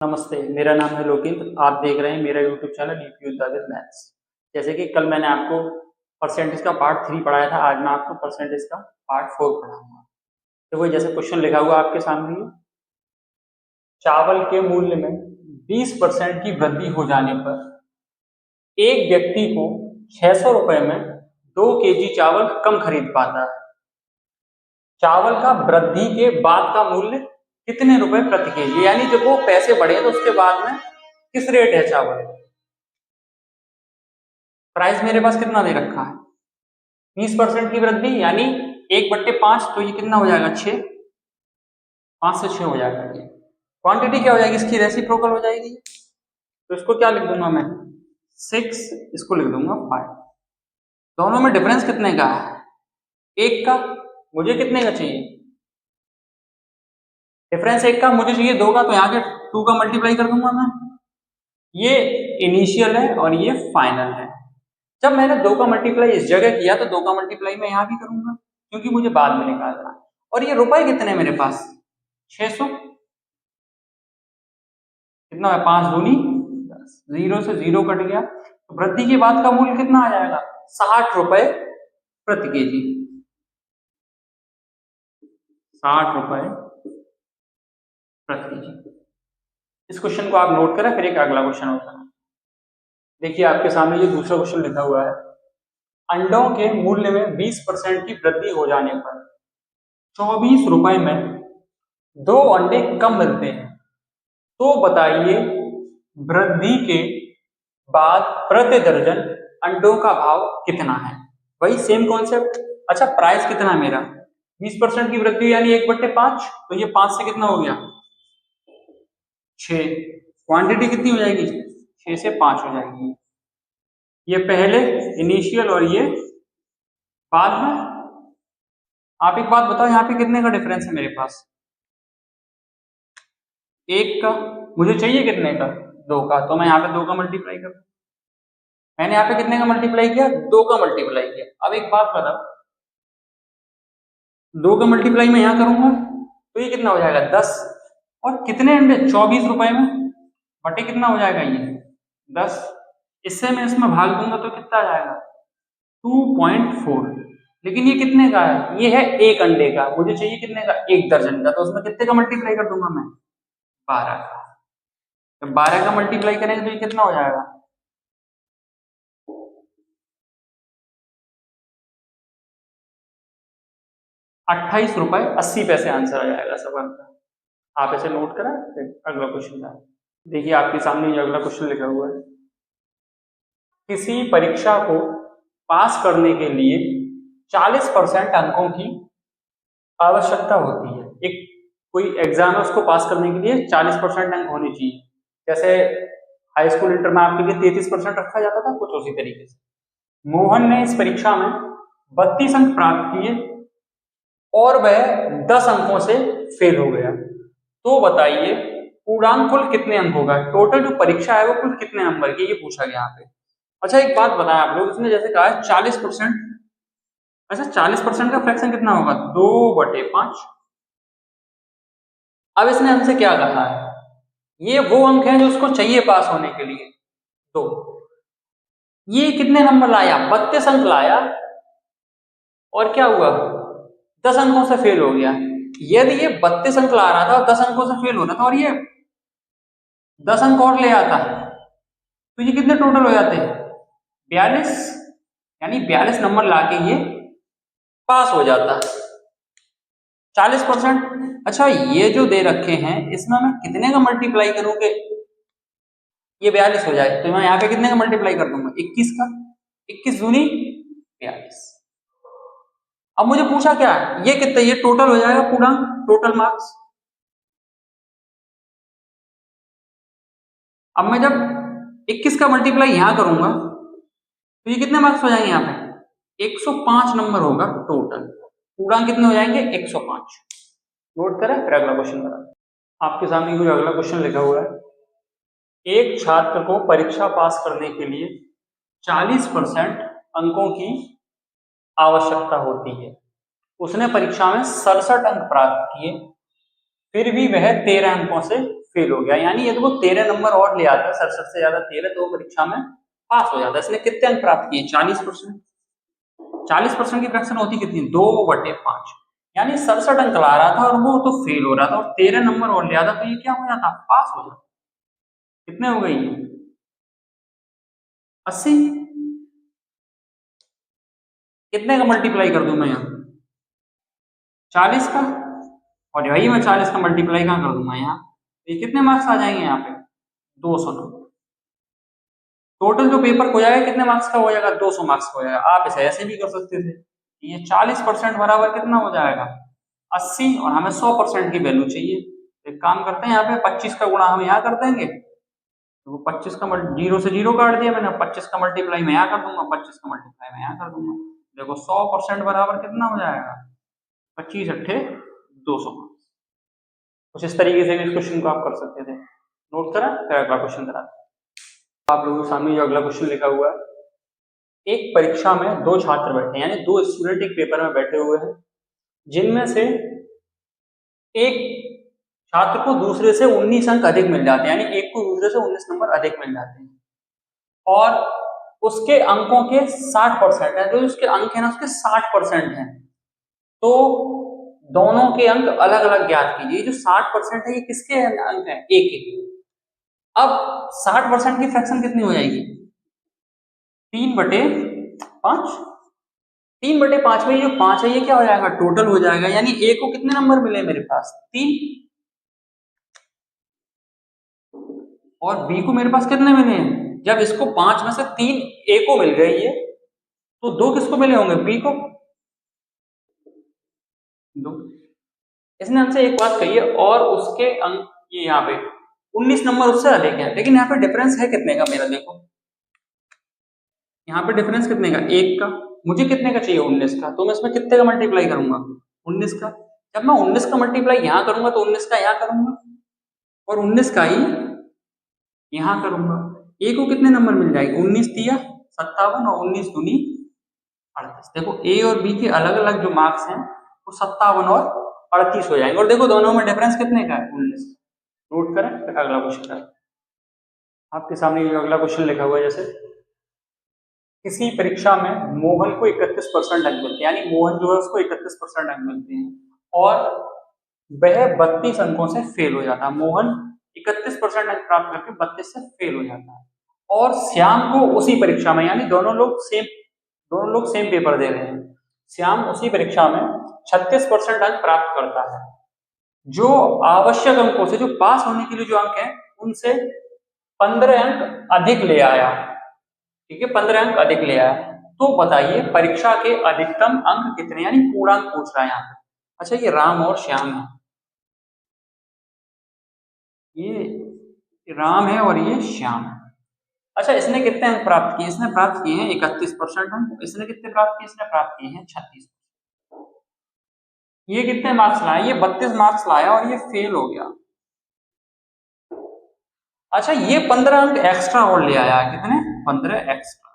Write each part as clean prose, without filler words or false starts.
नमस्ते, मेरा नाम है लोकेंद्र। आप देख रहे हैं मेरा YouTube channel UP with maths. जैसे कि कल मैंने आपको परसेंटेज का पार्ट 3 पढ़ाया था, आज मैं आपको परसेंटेज का पार्ट 4 पढ़ाऊंगा। तो वही जैसे क्वेश्चन लिखा हुआ आपके सामने है, चावल के मूल्य में 20% की वृद्धि हो जाने पर एक व्यक्ति को 600 रुपए में 2 केजी चावल कम खरीद पाता है। चावल का वृद्धि के बाद का मूल्य कितने रुपए प्रति केजी, यानी जब वो पैसे बढ़े तो उसके बाद में किस रेट है चावल। प्राइस मेरे पास कितना दे रखा है, 20% की वृद्धि यानी 1/5, तो ये कितना हो जाएगा 6, 5 से 6 हो जाएगा। ये क्वांटिटी क्या हो जाएगी, इसकी रेसिप्रोकल हो जाएगी। तो इसको क्या लिख दूंगा मैं 6, इसको लिख दूंगा 5। दोनों में डिफरेंस कितने का है, 1 का। मुझे कितने का चाहिए, डिफरेंस 1 का, मुझे चाहिए 2 का, तो यहाँ के 2 का मल्टीप्लाई कर दूंगा मैं। ये इनिशियल है और ये फाइनल है। जब मैंने 2 का मल्टीप्लाई इस जगह किया तो 2 का मल्टीप्लाई मैं यहाँ भी करूंगा, क्योंकि मुझे बाद में निकालना है। और ये रुपए कितने मेरे पास 600, कितना है 5 दूनी 10, 0 से 0 कट गया, तो वृद्धि के बाद का मूल्य कितना आ जाएगा 60 रुपए प्रति केजी। 60 रुपए प्रति केजी। इस क्वेश्चन को आप नोट करें, फिर एक अगला क्वेश्चन होता है। देखिए आपके सामने ये दूसरा क्वेश्चन लिखा हुआ है, अंडों के मूल्य में 20% की वृद्धि हो जाने पर 24 रुपए में 2 अंडे कम मिलते हैं, तो बताइए वृद्धि के बाद प्रति दर्जन अंडों का भाव कितना है। वही सेम कॉन्सेप्ट। अच्छा, प्राइस कितना है मेरा 20% की वृद्धि यानी 1/5, तो ये 5 से कितना हो गया 6। क्वांटिटी कितनी हो जाएगी 6 से 5 हो जाएगी। ये पहले इनिशियल और ये बाद में। आप एक बात बताओ, यहाँ पे कितने का डिफरेंस है मेरे पास, 1 का। मुझे चाहिए कितने का 2 का, तो मैं यहाँ पे 2 का मल्टीप्लाई कर, मैंने यहाँ पे कितने का मल्टीप्लाई किया 2 का मल्टीप्लाई किया। अब एक बात बताओ, 2 का मल्टीप्लाई मैं यहाँ करूंगा तो ये कितना हो जाएगा 10, और कितने अंडे 24 रुपए में बटे कितना हो जाएगा ये 10। इससे मैं इसमें भाग दूंगा तो कितना आ जाएगा 2.4। लेकिन ये कितने का है, ये है 1 अंडे का, मुझे चाहिए कितने का 1 दर्जन का, तो उसमें कितने का मल्टीप्लाई कर दूंगा मैं 12 का। तो 12 का मल्टीप्लाई करेंगे तो ये कितना हो जाएगा 28 रुपए 80 पैसे आंसर आ जाएगा सवाल का। आप ऐसे नोट करें, फिर अगला क्वेश्चन का। देखिए आपके सामने ये अगला क्वेश्चन लिखा हुआ है, किसी परीक्षा को पास करने के लिए 40% अंकों की आवश्यकता होती है। एक कोई एग्जाम है, उसको पास करने के लिए 40% अंक होने चाहिए। जैसे हाई स्कूल इंटर में आपके लिए 33% रखा जाता था, कुछ उसी तरीके से। मोहन ने इस परीक्षा में 32 अंक प्राप्त किए और वह 10 अंकों से फेल हो गया, तो बताइए पूर्णांक कुल कितने अंक होगा। टोटल जो परीक्षा है वो कुल कितने नंबर की, ये पूछा गया यहाँ पे। अच्छा एक बात बताएं आप लोग, इसने जैसे कहा है 40%, अच्छा 40% का फ्रैक्शन कितना होगा 2/5। अब इसने हमसे क्या कहा है, ये वो अंक हैं जो उसको चाहिए पास होने के लिए। तो ये कितने नंबर लाया 32 अंक लाया, और क्या हुआ 10 अंकों से फेल हो गया। यदि ये 32 अंक ला रहा था और 10 अंकों से फेल हो रहा था, और ये 10 अंक और ले आता, तो ये कितने टोटल हो जाते 42, यानी 42 नंबर लाके ये पास हो जाता 40%। अच्छा ये जो दे रखे हैं इसमें मैं कितने का मल्टीप्लाई करूं कि ये 42 हो जाए, तो मैं यहाँ पे कितने का मल्टीप्लाई कर दूंगा 21 का, 21 दूनी 42। अब मुझे पूछा क्या है, ये कितना, ये टोटल हो जाएगा पूरा टोटल मार्क्स। अब मैं जब 21 का मल्टीप्लाई यहां करूंगा तो ये कितने मार्क्स हो जाएंगे, यहाँ पे 105 नंबर होगा टोटल। पूर्णांक कितने हो जाएंगे 105। नोट करें, फिर अगला क्वेश्चन करा। आपके सामने कोई अगला क्वेश्चन लिखा हुआ है, एक छात्र को परीक्षा पास करने के लिए 40% अंकों की आवश्यकता होती है। उसने परीक्षा में 67 अंक प्राप्त किए, फिर भी वह 13 अंकों से फेल हो गया। यानी यदि वो 13 नंबर और ले आता 67 से ज्यादा 13 तो वो परीक्षा में पास हो जाता। इसने कितने अंक प्राप्त किए? 40%। 40% की फ्रैक्शन होती कितनी? 2/5। यानी 67 अंक ला रहा था और वो तो फेल हो रहा था, और 13 नंबर और ले आता तो ये क्या हो जाता? पास हो जाता। कितने हो गई? 80। कितने का मल्टीप्लाई कर दूं मैं यहाँ? 40 का। और वही मैं 40 का मल्टीप्लाई कहाँ कर दूंगा यहाँ? ये कितने मार्क्स आ जाएंगे यहाँ पे? 200 नंबर। टोटल जो पेपर हो जाएगा कितने मार्क्स का हो जाएगा? 200 मार्क्स का हो जाएगा। आप इसे ऐसे भी कर सकते थे, ये 40% बराबर कितना हो जाएगा? 80, और हमें 100% की वैल्यू चाहिए। एक काम करते हैं, यहाँ पे 25 का गुणा हम यहाँ कर देंगे, तो 25 का जीरो से जीरो काट दिया मैंने, 25 का मल्टीप्लाई मैं यहाँ कर दूंगा, 25 का मल्टीप्लाई मैं यहाँ कर दूंगा। देखो 100% बराबर कितना हो जाएगा? 25 अट्ठे 200। कुछ इस तरीके से भी इस क्वेश्चन को आप कर सकते थे। नोट करा, फिर अगला क्वेश्चन कराते हैं। आप लोगों के सामने जो अगला क्वेश्चन लिखा हुआ है, एक परीक्षा में दो छात्र बैठे हैं, यानी दो स्टूडेंट एक पेपर में बैठे हुए हैं, जिनमें से एक छात्र को दूसरे से 19 अंक अधिक मिल जाते हैं, यानी एक को दूसरे से 19 नंबर अधिक मिल जाते हैं, और उसके अंकों के 60% है, जो उसके अंक है ना उसके 60% है, तो दोनों के अंक अलग अलग ज्ञात कीजिए। जो 60% है ये किसके अंक है? ए के। अब 60% की फ्रैक्शन कितनी हो जाएगी? 3/5। 3/5 में ये जो 5 है ये क्या हो जाएगा? टोटल हो जाएगा। यानी ए को कितने नंबर मिले मेरे पास? 3। और बी को मेरे पास कितने मिले हैं? जब इसको 5 में से 3 ए को मिल गए ये, तो 2 किसको मिले होंगे? बी को। 2। इसने हमसे एक बात कही है, और उसके अंक ये यहाँ पे 19 नंबर उससे अधिक है, लेकिन यहाँ पे डिफरेंस है कितने का मेरा? देखो यहाँ पे डिफरेंस कितने का? 1 का। मुझे कितने का चाहिए? 19 का। तो मैं इसमें कितने का मल्टीप्लाई करूंगा? 19 का। जब मैं 19 का मल्टीप्लाई यहाँ करूंगा तो 19 का यहाँ करूंगा, और 19 का ही यहाँ करूंगा। ए को कितने नंबर मिल जाएंगे? 19 दिया 57, और 19 दूनी 38। देखो ए और बी के अलग अलग जो मार्क्स हैं वो 57 और 38 हो जाएंगे, और देखो दोनों में डिफरेंस कितने का है? 19। नोट करें, फिर अगला क्वेश्चन करें। आपके सामने जो अगला क्वेश्चन लिखा हुआ है, जैसे किसी परीक्षा में मोहन को 31% अंक मिलते हैं, यानी मोहन जो है उसको 31% अंक मिलते हैं, और वह 32 अंकों से फेल हो जाता है। मोहन 31% अंक प्राप्त करके 32 से फेल हो जाता है, और श्याम को उसी परीक्षा में, यानी दोनों लोग सेम पेपर दे रहे हैं, श्याम उसी परीक्षा में 36% अंक प्राप्त करता है। जो आवश्यक अंकों से, जो पास होने के लिए जो अंक है, उनसे 15 अंक अधिक ले आया। ठीक है, 15 अंक अधिक ले आया। तो बताइए परीक्षा के अधिकतम अंक कितने? यानी पूर्णांक पूछ रहा है यहाँ पे। अच्छा, ये राम और श्याम है, ये राम है और ये श्याम है। अच्छा, इसने कितने अंक प्राप्त किए? इसने प्राप्त किए हैं 31% अंक। इसने कितने प्राप्त किए? इसने प्राप्त किए हैं 36। ये कितने मार्क्स लाया? ये 32 मार्क्स लाया, और ये फेल हो गया। अच्छा, ये 15 अंक एक्स्ट्रा और ले आया। कितने? 15 एक्स्ट्रा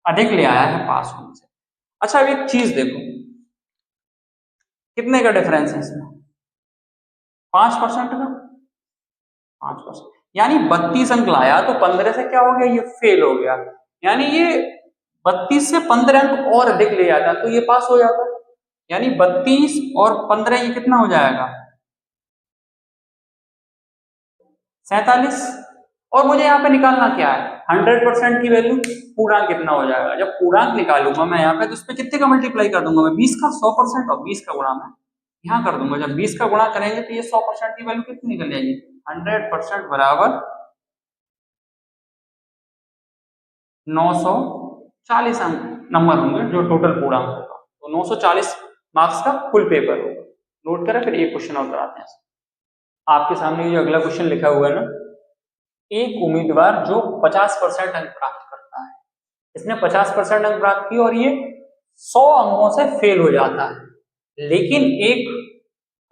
अधिक ले आया है पास होने से। अच्छा, अब एक चीज देखो, कितने का डिफरेंस है इसमें? 5% का। 5%, यानी 32 अंक लाया, तो 15 से क्या हो गया? ये फेल हो गया। यानी ये 32 से 15 अंक और अधिक ले आता तो ये पास हो जाता। यानी 32 और 15 ये कितना हो जाएगा? 47। और मुझे यहाँ पे निकालना क्या है? 100% की वैल्यू, पूर्णांक कितना हो जाएगा? जब पूर्णांक निकालूंगा मैं यहाँ पे, तो उस पर कितने का मल्टीप्लाई कर दूंगा मैं? 20 का। 100%, और 20 का गुणा मैं यहाँ कर दूंगा। जब 20 का गुणा करेंगे तो ये 100% की वैल्यू कितनी निकल जाएगी? 100% बराबर 940 अंक नंबर होंगे, जो टोटल पूर्णांक होगा। तो 940 मार्क्स का फुल पेपर होगा। नोट करें, फिर एक क्वेश्चन और कराते हैं। आपके सामने ये अगला क्वेश्चन लिखा हुआ है ना, एक उम्मीदवार जो 50% अंक प्राप्त करता है, इसने 50% अंक प्राप्त किए और ये 100 अंकों से फेल हो जाता है। लेकिन एक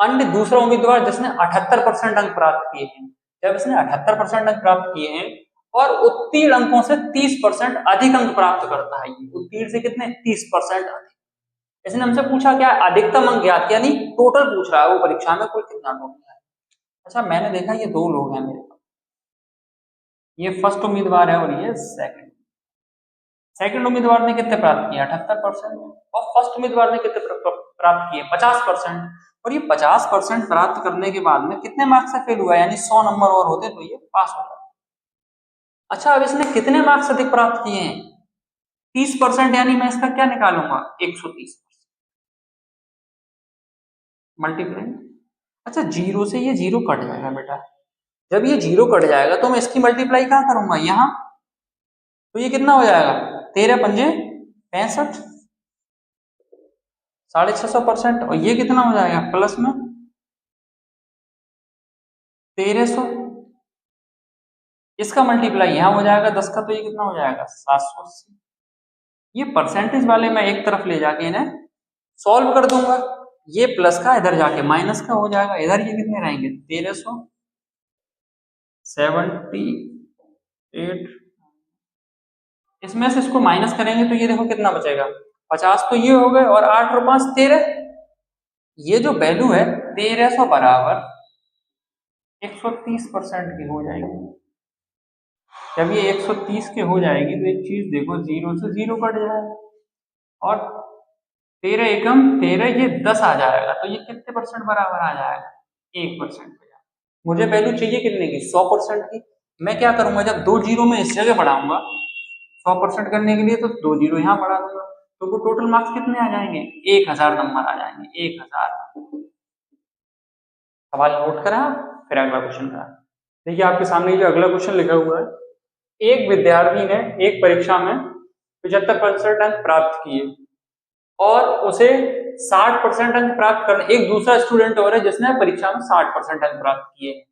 अन्य दूसरा उम्मीदवार जिसने 78% अंक प्राप्त किए हैं, जब इसने 78% अंक प्राप्त किए हैं और उत्तीर्ण अंकों से 30% अधिक अंक प्राप्त करता है, उत्तीर्ण से कितने? 30% अधिक। इसने हमसे पूछा क्या? अधिकतम अंक ज्ञात, यानी टोटल पूछ रहा है वो परीक्षा में कुल कितना टोटल है। अच्छा मैंने देखा ये दो लोग हैं मेरे पास, ये फर्स्ट उम्मीदवार है और ये सेकंड। सेकंड उम्मीदवार ने कितने प्राप्त किए 78%, और फर्स्ट उम्मीदवार ने कितने प्राप्त किए 50%। और ये 50% प्राप्त करने के बाद में कितने मार्क्स से फेल हुआ, यानी 100 नंबर और होते तो ये पास होता। अच्छा अब इसने कितने मार्क्स अधिक प्राप्त किए हैं 30%, यानी मैं इसका क्या निकालूंगा 130 मल्टीप्लाई। अच्छा जीरो से ये जीरो कट जाएगा बेटा, जब ये जीरो कट जाएगा तो मैं इसकी मल्टीप्लाई कहाँ करूंगा यहाँ, तो ये कितना हो जाएगा 13 पंजे 65, 650%, और ये कितना हो जाएगा प्लस में 1300, इसका मल्टीप्लाई यहाँ हो जाएगा 10 का, तो ये कितना हो जाएगा 780। ये परसेंटेज वाले मैं एक तरफ ले जाके इन्हें सॉल्व कर दूंगा, ये प्लस का इधर जाके माइनस का हो जाएगा, इधर ये कितने रहेंगे 1378, इसमें से इसको माइनस करेंगे तो ये देखो कितना बचेगा 50, तो ये हो गए, और 8 और 5 13, ये जो वैल्यू है 1300 बराबर 130% की हो जाएगी। जब ये 130 के हो जाएगी तो एक चीज देखो, जीरो से जीरो कट जाएगा, और 13 एकम 13 ये 10 आ जाएगा, तो ये कितने परसेंट बराबर आ जाएगा 1%। मुझे वैल्यू चाहिए कितने की 100% की। मैं क्या करूंगा, जब दो जीरो में इस जगह बढ़ाऊंगा 100% करने के लिए, तो दो जीरो यहाँ बढ़ा दूंगा, तो वो टोटल मार्क्स कितने आ जाएंगे 1000 नंबर आ जाएंगे 1000। सवाल नोट करा, फिर अगला क्वेश्चन करा। देखिए आपके सामने जो अगला क्वेश्चन लिखा हुआ है, एक विद्यार्थी ने एक परीक्षा में 75% अंक प्राप्त किए और उसे 60% अंक प्राप्त करने, एक दूसरा स्टूडेंट और है जिसने परीक्षा में 60% अंक प्राप्त किए,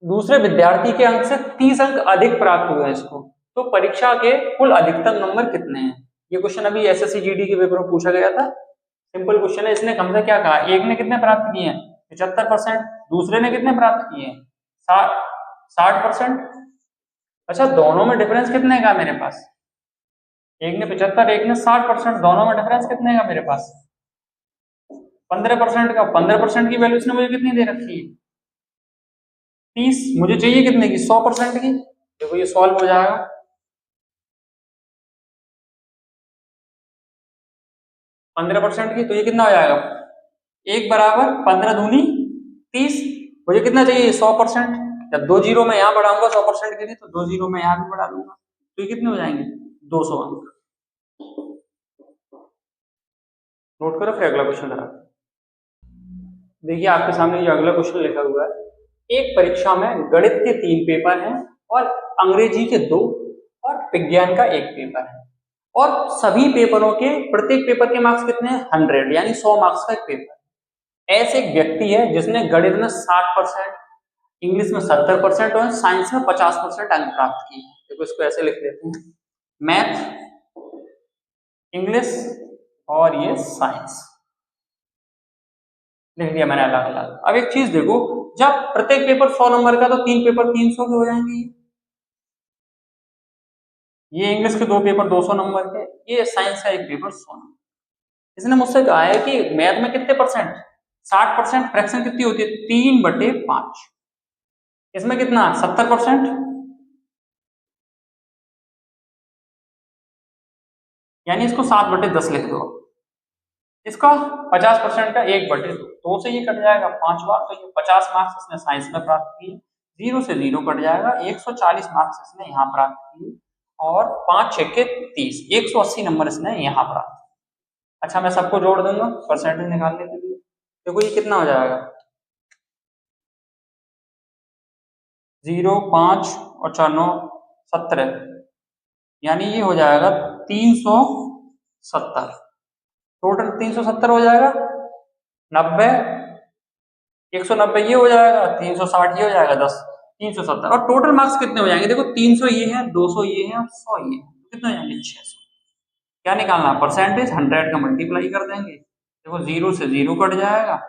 दूसरे विद्यार्थी के अंक से 30 अंक अधिक प्राप्त हुए इसको, तो परीक्षा के कुल अधिकतम नंबर कितने हैं। ये क्वेश्चन अभी एसएससी जीडी के पेपर में पूछा गया था, सिंपल क्वेश्चन है। इसने हमसे क्या कहा, एक ने कितने प्राप्त किए हैं 75%, दूसरे ने कितने प्राप्त किए हैं 60%। अच्छा दोनों में डिफरेंस कितने का मेरे पास, एक ने 75 एक ने 60%, दोनों में डिफरेंस कितने का मेरे पास 15% का। 15% की वैल्यू इसने मुझे कितनी दे रखी है 30, मुझे चाहिए कितने की 100% की। देखो ये सॉल्व हो जाएगा, 15% की, तो ये कितना हो जाएगा एक बराबर 15 दूनी 30, मुझे कितना चाहिए 100%। जब दो जीरो में यहाँ बढ़ाऊंगा 100% के लिए, तो दो जीरो में यहाँ भी बढ़ा दूंगा, तो ये कितने हो जाएंगे 200 अंक। नोट करो, फिर अगला क्वेश्चन करा। देखिए आपके सामने जो अगला क्वेश्चन लिखा हुआ है, एक परीक्षा में गणित के 3 पेपर हैं और अंग्रेजी के 2 और विज्ञान का 1 पेपर है, और सभी पेपरों के प्रत्येक पेपर के मार्क्स कितने हैं 100, यानी 100 मार्क्स का एक पेपर। ऐसे एक व्यक्ति है जिसने गणित में 60%, इंग्लिश में 70% और साइंस में 50% अंक प्राप्त किए। देखो इसको ऐसे लिख देते हैं, मैथ, इंग्लिश और ये साइंस लिख दिया मैंने अलग अलग। अब एक चीज देखो, जब प्रत्येक पेपर 100 नंबर का, तो 3 पेपर 300 के हो जाएंगे। ये इंग्लिश के 2 पेपर 200 नंबर के, ये साइंस का 1 पेपर 100 नंबर। इसने मुझसे कहा है कि मैथ में कितने परसेंट 60%, फ्रैक्शन कितनी होती है 3/5, इसमें कितना 70%, यानी इसको 7/10 लिख दो। इसका 50% का 1/2, 2 से ये कट जाएगा 5 बार, तो ये 50 मार्क्स इसने साइंस में प्राप्त किए। 0 से 0 कट जाएगा, 140 मार्क्स इसने यहाँ प्राप्त किए, और 5 6 के 30, 180 नंबर इसने यहाँ प्राप्त। अच्छा मैं सबको जोड़ दूंगा परसेंटेज निकालने के लिए, देखो ये कितना हो जाएगा 0 5 और 4 9 17, यानी ये हो जाएगा 370, टोटल 370 हो जाएगा, 90 190 ये हो जाएगा, 360 ये हो जाएगा, 10 370, और टोटल मार्क्स कितने हो जाएंगे देखो 300 ये है, 200 ये है और 100 ये है, कितने हो जाएंगे 600। क्या निकालना परसेंटेज 100 का मल्टीप्लाई कर देंगे, देखो 0 से 0 कट जाएगा,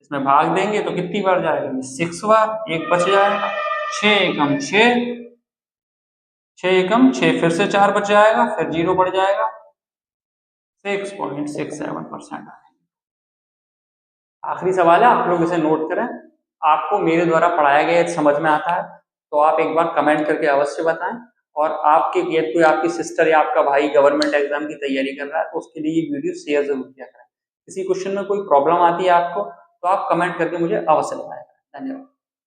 इसमें भाग देंगे तो कितनी बार जाएगा 6 बार, एक बच जाएगा, 6 एकम 6, 6 एकम 6, फिर से 4 बच जाएगा, फिर 0 बढ़ जाएगा, 6.67% आखिरी सवाल है, आप लोग इसे नोट करें। आपको मेरे द्वारा पढ़ाया गया समझ में आता है तो आप एक बार कमेंट करके अवश्य बताएं। और आपके यदि कोई आपकी सिस्टर या आपका भाई गवर्नमेंट एग्जाम की तैयारी कर रहा है तो उसके लिए ये वीडियो शेयर जरूर किया करें। किसी क्वेश्चन में कोई प्रॉब्लम आती है आपको तो आप कमेंट करके मुझे अवश्य बताएं। धन्यवाद।